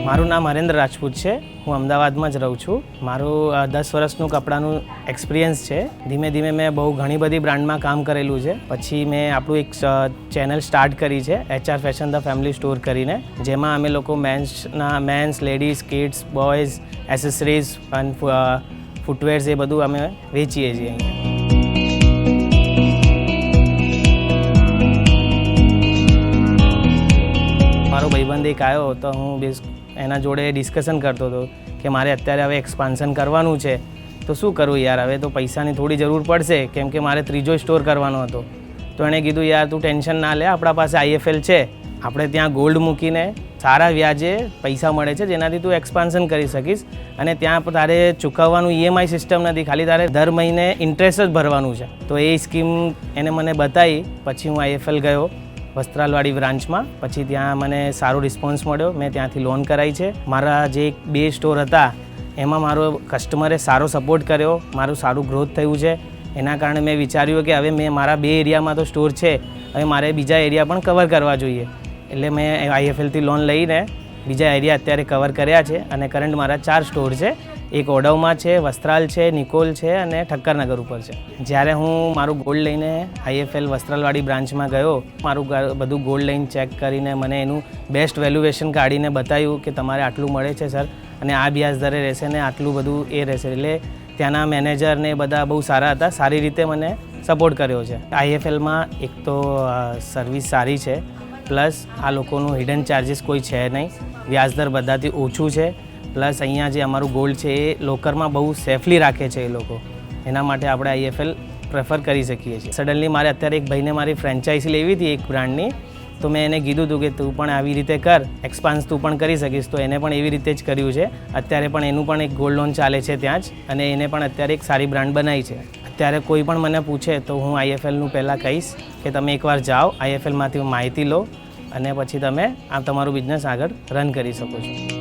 મારું નામ હરેન્દ્ર રાજપૂત છે. હું અમદાવાદમાં જ રહું છું. મારું 10 વર્ષનું કપડાનું એક્સપિરિયન્સ છે. ધીમે ધીમે મેં બહુ ઘણી બધી બ્રાન્ડમાં કામ કરેલું છે. પછી મેં આપણું એક ચેનલ સ્ટાર્ટ કરી છે, HR fashion the family store કરીને, જેમાં અમે લોકો men's, ladies, kids, boys, accessories અને ફૂટવેર્સ એ બધું અમે વેચીએ છીએ અહીંયા. મારો ભાઈબંધ એક આવ્યો તો હું એના જોડે ડિસ્કશન કરતો હતો કે મારે અત્યારે હવે એક્સપાન્શન કરવાનું છે તો શું કરવું યાર, હવે તો પૈસાની થોડી જરૂર પડશે કેમ કે મારે ત્રીજો સ્ટોર કરવાનો હતો. તો એણે કીધું યાર તું ટેન્શન ના લે, આપણા પાસે IFL છે, આપણે ત્યાં ગોલ્ડ મૂકીને સારા વ્યાજે પૈસા મળે છે જેનાથી તું એક્સપાન્શન કરી શકીશ અને ત્યાં તારે ચૂકવવાનું EMI સિસ્ટમ નથી, ખાલી તારે દર મહિને ઇન્ટરેસ્ટ જ ભરવાનું છે. તો એ સ્કીમ એને મને બતાવી. પછી હું IFL ગયો વસ્ત્રાલવાડી બ્રાન્ચમાં. પછી ત્યાં મને સારો રિસ્પોન્સ મળ્યો, મેં ત્યાંથી લોન કરાવી છે. મારા જે 2 સ્ટોર હતા એમાં મારો કસ્ટમરે સારો સપોર્ટ કર્યો, મારું સારું ગ્રોથ થયું છે. એના કારણે મેં વિચાર્યું કે હવે મેં મારા 2 એરિયામાં તો સ્ટોર છે, હવે મારે બીજા એરિયા પણ કવર કરવા જોઈએ. એટલે મેં IFLથી લોન લઈને બીજા એરિયા અત્યારે કવર કર્યા છે અને કરંટ મારા 4 સ્ટોર છે. એક ઓડવમાં છે, વસ્ત્રાલ છે, નિકોલ છે અને ઠક્કરનગર ઉપર છે. જ્યારે હું મારું ગોલ્ડ લઈને IFL વસ્ત્રાલવાડી બ્રાન્ચમાં ગયો, મારું બધું ગોલ્ડ લઈને ચેક કરીને મને એનું બેસ્ટ વેલ્યુએશન કાઢીને બતાવ્યું કે તમારે આટલું મળે છે સર અને આ વ્યાજ દરે રહેશે ને આટલું બધું એ રહેશે. એટલે ત્યાંના મેનેજર ને બધા બહુ સારા હતા, સારી રીતે મને સપોર્ટ કર્યો છે. IFLમાં એક તો સર્વિસ સારી છે, પ્લસ આ લોકોનું હિડન ચાર્જીસ કોઈ છે નહીં, વ્યાજદર બધાથી ઓછું છે. પ્લસ અહીંયા જે અમારું ગોલ્ડ છે એ લોકરમાં બહુ સેફલી રાખે છે એ લોકો, એના માટે આપણે IFL પ્રેફર કરી શકીએ છીએ. સડનલી મારે અત્યારે એક ભાઈને મારી ફ્રેન્ચાઇઝી લેવી હતી એક બ્રાન્ડની, તો મેં એને કીધું હતું કે તું પણ આવી રીતે કર, એક્સપાન્સ તું પણ કરી શકીશ. તો એને પણ એવી રીતે જ કર્યું છે. અત્યારે પણ એનું પણ એક ગોલ્ડ લોન ચાલે છે ત્યાં જ અને એને પણ અત્યારે એક સારી બ્રાન્ડ બનાવી છે. અત્યારે કોઈ પણ મને પૂછે તો હું IFLનું પહેલાં કહીશ કે તમે એકવાર જાઓ, IFLમાંથી માહિતી લો અને પછી તમે આ તમારું બિઝનેસ આગળ રન કરી શકો છો.